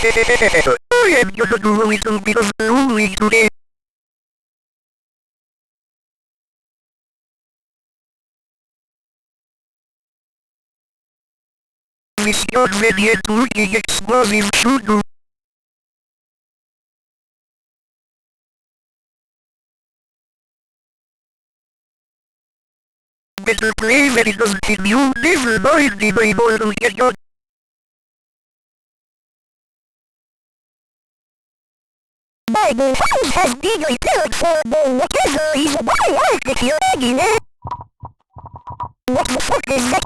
I am just a little bit of lonely today. This young man had looking explosive sugar. Better play when it doesn't seem you never mind me my mortal get. My house has been repaired for the whatever is my work if you're ready, eh? What the fuck is that?